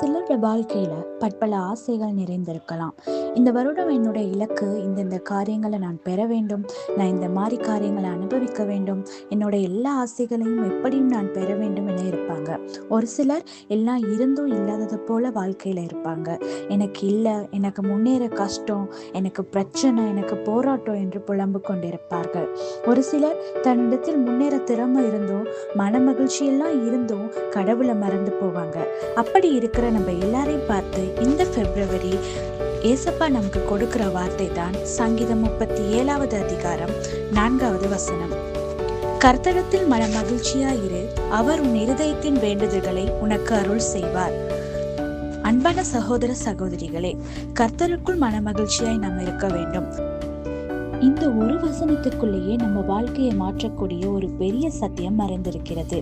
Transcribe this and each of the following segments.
சிலரோட வாழ்க்கையில பற்பல ஆசைகள் நிறைந்திருக்கலாம். இந்த வருடம் என்னுடைய இலக்கு இந்த காரியங்களை நான் பெற வேண்டும், நான் இந்த மாதிரி காரியங்களை அனுபவிக்க வேண்டும், என்னோட எல்லா ஆசைகளையும் எப்படியும் நான் பெற வேண்டும் என இருப்பாங்க. ஒரு சிலர் எல்லாம் இருந்தும் இல்லாதது போல வாழ்க்கையில இருப்பாங்க. எனக்கு இல்லை, எனக்கு முன்னேற கஷ்டம், எனக்கு பிரச்சனை, எனக்கு போராட்டம் என்று புலம்பு கொண்டிருப்பார்கள். ஒரு சிலர் தன்னிடத்தில் முன்னேற திறமை இருந்தும் மன மகிழ்ச்சி எல்லாம் இருந்தும் கடவுளை மறந்து போவாங்க. அப்படி இருக்கிற நம்ம எல்லாரையும் பார்த்து இந்த பிப்ரவரி ஏசப்பா நமக்கு கொடுக்கிற வார்த்தை தான் சங்கீதம் 37வது அதிகாரம் 4வது வசனம். கர்த்தரிடத்தில் மன மகிழ்ச்சியாயிரு, அவர் உன் இருதயத்தின் வேண்டுதல்களை உனக்கு அருள் செய்வார். அன்பான சகோதர சகோதரிகளே, கர்த்தருக்குள் மன மகிழ்ச்சியாய் நாம் இருக்க வேண்டும். இந்த ஒரு வசனத்துக்குள்ளேயே நம்ம வாழ்க்கையை மாற்றக்கூடிய ஒரு பெரிய சத்தியம் மறைந்திருக்கிறது.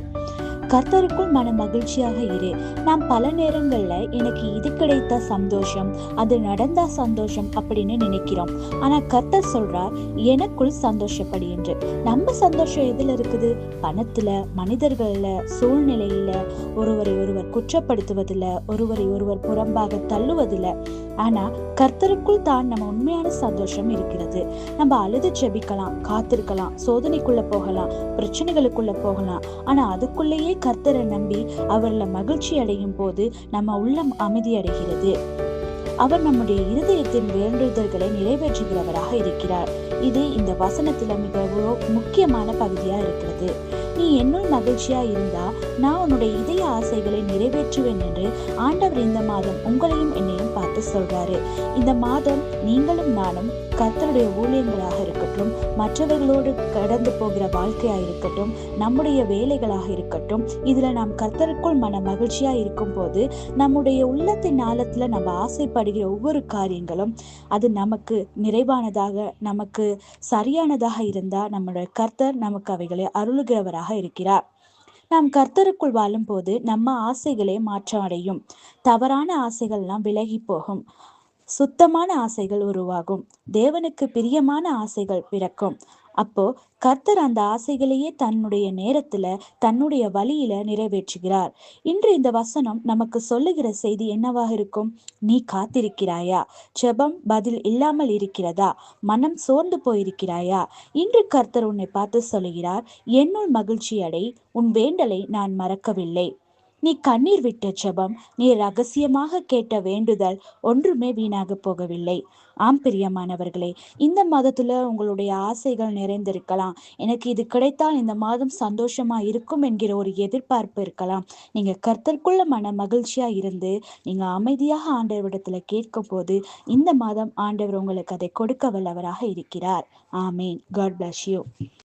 கர்த்தருக்குள் மன மகிழ்ச்சியாக இரு. நாம் பல நேரங்கள்ல எனக்கு இது கிடைத்தா சந்தோஷம், அது நடந்தா சந்தோஷம் அப்படின்னு நினைக்கிறோம். ஆனா கர்த்தர் சொல்றார், எனக்குள் சந்தோஷப்படி என்று. நம்ம சந்தோஷம் எதுல இருக்குது? பணத்துல, மனிதர்கள்ல, சூழ்நிலையில, ஒருவரை ஒருவர் குற்றப்படுத்துவதில்ல, ஒருவரை ஒருவர் புறம்பாக தள்ளுவதில்ல. ஆனா கர்த்தருக்குள் தான் நம்ம உண்மையான சந்தோஷம் இருக்கிறது. நம்ம அழுது ஜெபிக்கலாம், காத்திருக்கலாம், சோதனைக்குள்ள போகலாம், பிரச்சனைகளுக்குள்ள போகலாம். ஆனா அதுக்குள்ளேயே கர்த்தரை நம்பி அவர்ல மகிழ்ச்சி அடையும் போது நம்ம உள்ளம் அமைதி அடைகிறது. அவர் நம்முடைய இருதயத்தின் வேண்டுதல்களை நிறைவேற்றுகிறவராக இருக்கிறார். இது இந்த வசனத்துல மிகவும் முக்கியமான பகுதியா இருக்கிறது. நீ என்னுள் மகிழ்ச்சியா இருந்தா நான் உன்னுடைய இதய ஆசைகளை நிறைவேற்றுவேன் என்று ஆண்டவர் இந்த மாதம் உங்களையும் என்னையும் பார்த்து சொல்றாரு. இந்த மாதம் நீங்களும் நானும் கர்த்தருடைய ஊழியங்களாக இருக்கட்டும், மற்றவர்களோடு கடந்து போகிற வாழ்க்கையா இருக்கட்டும், நம்முடைய வேலைகளாக இருக்கட்டும், இதுல நாம் கர்த்தருக்குள் மன மகிழ்ச்சியா இருக்கும் போது நம்முடைய உள்ளத்தின் ஆழத்துல நம்ம ஆசைப்படுகிற ஒவ்வொரு காரியங்களும் அது நமக்கு நிறைவானதாக, நமக்கு சரியானதாக இருந்தா நம்முடைய கர்த்தர் நமக்கு அவைகளை அருளுகிறவராக இருக்கிறார். நாம் கர்த்தருக்குள் வாழும் போது நம்ம ஆசைகளே மாற்றம் அடையும். தவறான ஆசைகள்லாம் விலகி போகும். சுத்தமான ஆசைகள் உருவாகும். தேவனுக்கு பிரியமான ஆசைகள் பிறக்கும். அப்போ கர்த்தர் அந்த ஆசைகளையே தன்னுடைய நேரத்துல, தன்னுடைய வழியில நிறைவேற்றுகிறார். இன்று இந்த வசனம் நமக்கு சொல்லுகிற செய்தி என்னவாக இருக்கும்? நீ காத்திருக்கிறாயா? ஜெபம் பதில் இல்லாமல் இருக்கிறதா? மனம் சோர்ந்து போயிருக்கிறாயா? இன்று கர்த்தர் உன்னை பார்த்து சொல்லுகிறார், என்னுள் மகிழ்ச்சி அடை, உன் வேண்டலை நான் மறக்கவில்லை. நீ கண்ணீர் விட்ட ஜெபம், நீ ரகசியமாக கேட்ட வேண்டுதல் ஒன்றுமே வீணாக போகவில்லை. ஆம் பிரியமானவர்களே, இந்த மாதத்துல உங்களுடைய ஆசைகள் நிறைந்திருக்கலாம். எனக்கு இது கிடைத்தால் இந்த மாதம் சந்தோஷமா இருக்கும் என்கிற ஒரு எதிர்பார்ப்பு இருக்கலாம். நீங்க கர்த்தருக்குள்ள மன மகிழ்ச்சியா இருந்து நீங்க அமைதியாக ஆண்டவரிடத்துல கேட்கும் போது இந்த மாதம் ஆண்டவர் உங்களுக்கு அதை கொடுக்க வல்லவராக இருக்கிறார். ஆமேன். God bless you.